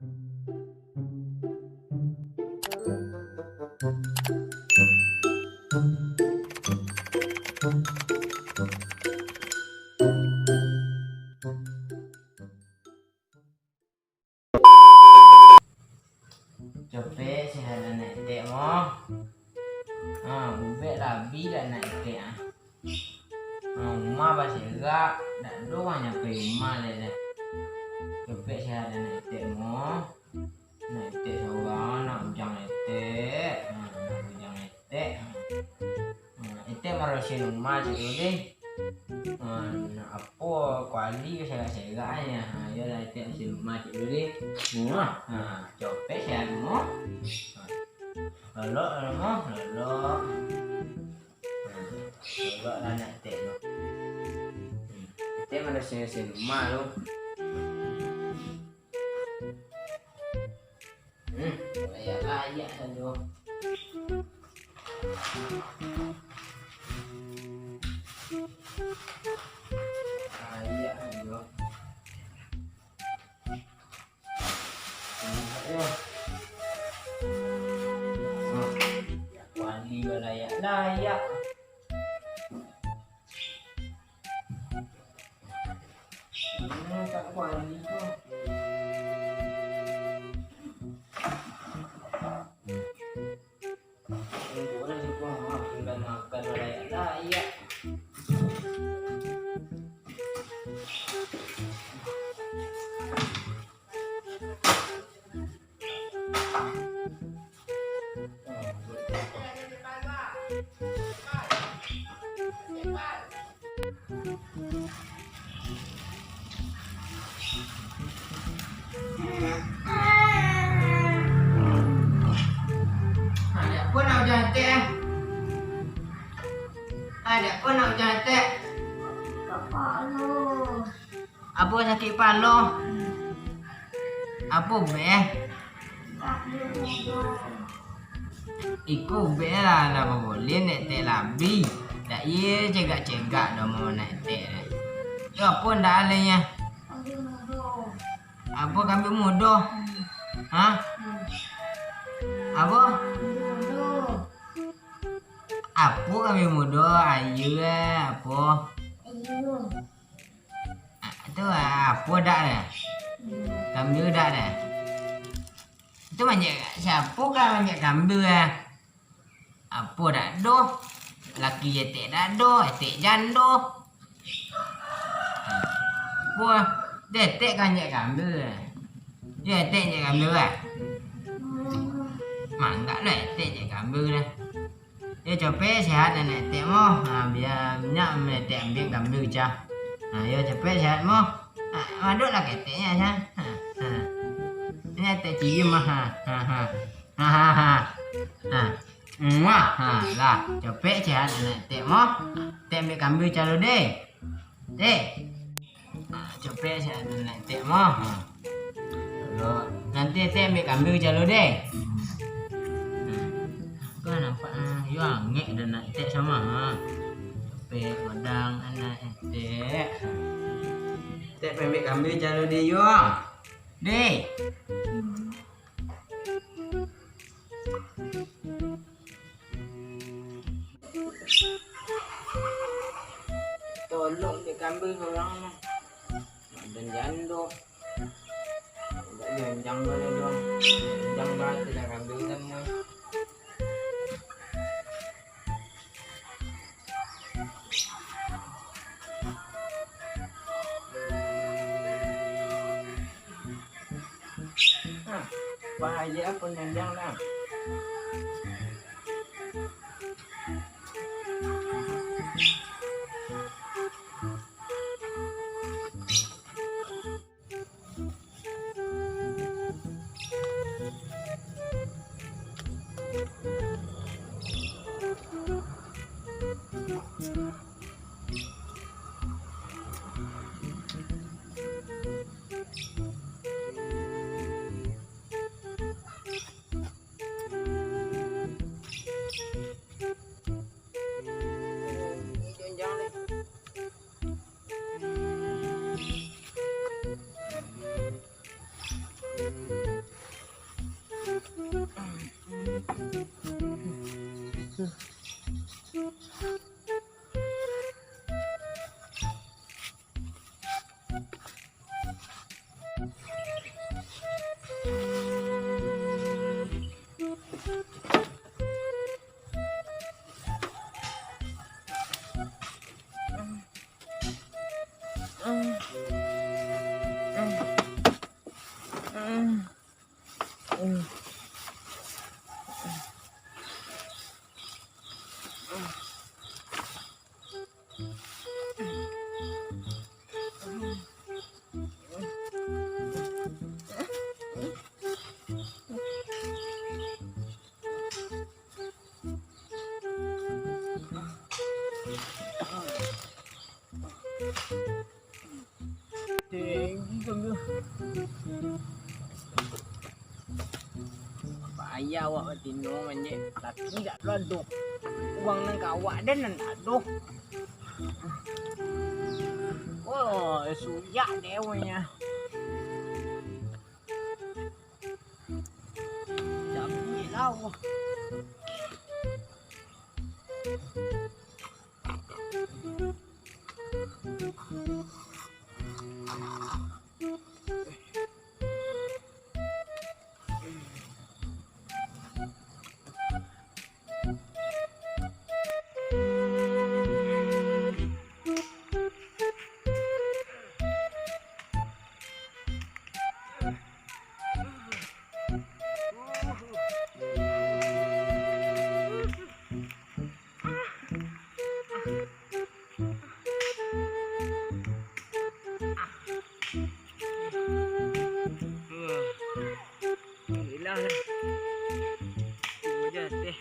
Cepet sihat dah naik tek mo. Ubek labi dah naik tek ah. Rumah pasti gerak, dak doang nyampe rumah dah. Cepet sihat dah naik tek mo. Naik tek seorang nak ujang naik tek. Nak ujang naik tek. Itu marusin rumah je deh. Apa kuali serak-seraknya. Ya dah tek marusin rumah je deh. Cepet sihat mo. Lolok mo, lolok. Lolok lah nak tek tu. Tek marusin rumah tu. Layak saja. Layak saja. Wali layak layak. Tak wali tu. Makan layak. Ada pun nak jantik. Ada pun nak jantik. Kepala. Apa sakit kepala? Apa beh? Ikut beh lah apa boleh nak tek labi. Tak ye cegak-cegak dah mau nak tek. Tu apa dah alanya? Apa kambing muda? Ha? Apa? Apa kambing muda? Ayu apa? Tu apa dak dah? Kambing dak dah? Itu banyak siapa kan banyak kambing ah? Apa dak doh? Laki je tek dak doh, tek jando. Apa? Dia tek kan je kambing. Dia tek je kambing ah. Mangga lah tek je kambing dah. Dia cepet sihat dan tek mo. Biar minyak tek ambil kambing cah. Ya cepet sihat mo. Maduklah keteknya cah. Ini tek cium mah. Lah, cepet sihat dan tek mo. Tek ambil kambing cah lu deh. Deh. Cepet sihat dan tek mo. Nanti tek ambil kambing cah lu deh. Kau nampak you angek dan nak tek sama cepet padang anak tek. Tek pembek kambing calo dia you. Deh. Tolong dia kambing orang mah. Dan jando. Tak janjang boleh dong. Janjang banget tidak kambing semua. Bahaya pun janjang dah. Tinggi kamu. Bayar awak tino manje. Tapi tak laduk. Uang nang awak dan nan aduh. Oh, suyak dewanya. Tapi lah. Hilang dah. Tunggu je deh.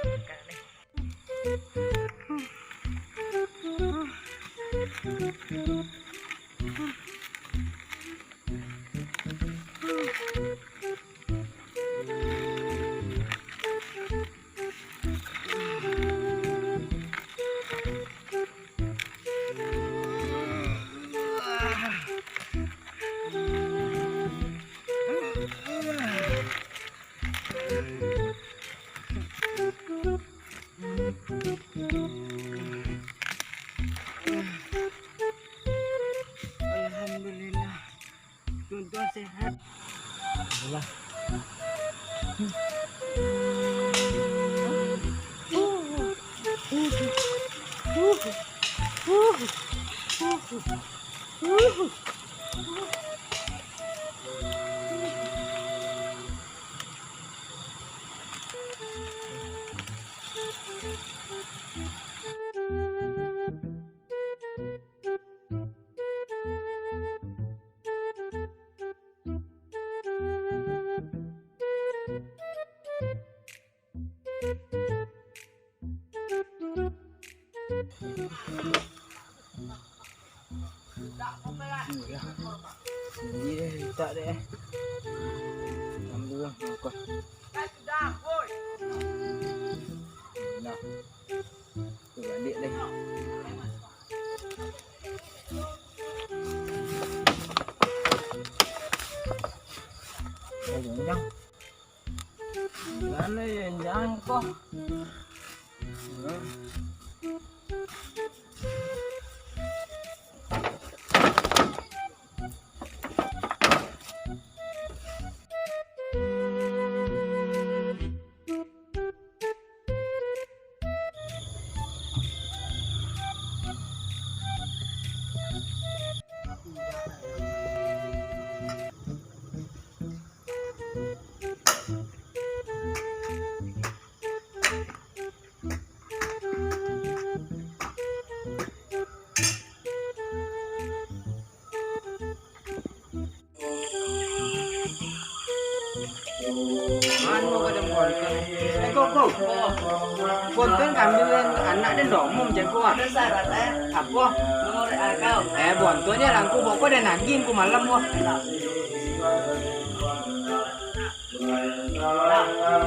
Makan ni. Alhamdulillah. Tuan-tuan sehat. Allah. Tinggi deh, letak deh. Ambil lah, makan. Dah, boy. Dah. Tu balik deh. Jangan. Jangan kau. Kau Konten ambil anak dan domong macam kau ah. Apa? Bontonya langku pokok dan naging ku malam wah.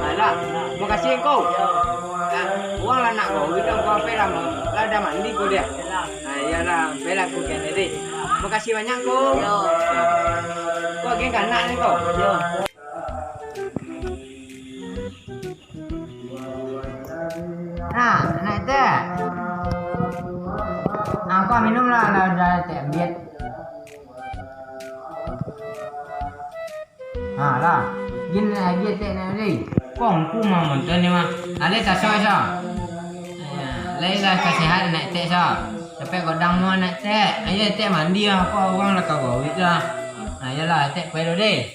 Alah, makasih kau. Uang lah nak kau, kita kau apa lama? Lah dah mandi kau dia. Iyalah, bela ku kene deh. Makasih banyak kau. Kau geng kanak ni kau. Nah, naik teh. Aku minum lah, dah teh biat. Lah, gin biat teh ni. Kong ku mah monton ni mah. Ada tak soy so. Lailah kasihan naik teh so. Sampai godang mau naik teh. Ayo teh mandi ah, aku orang nak kau duit lah. Yalah teh kuih deh.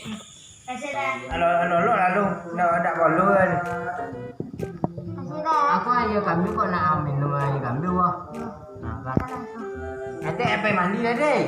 Lalu dah bolon. Aku aja kambing kok nak minum aja kambing wah. Nah, nanti apa mandi dah deh.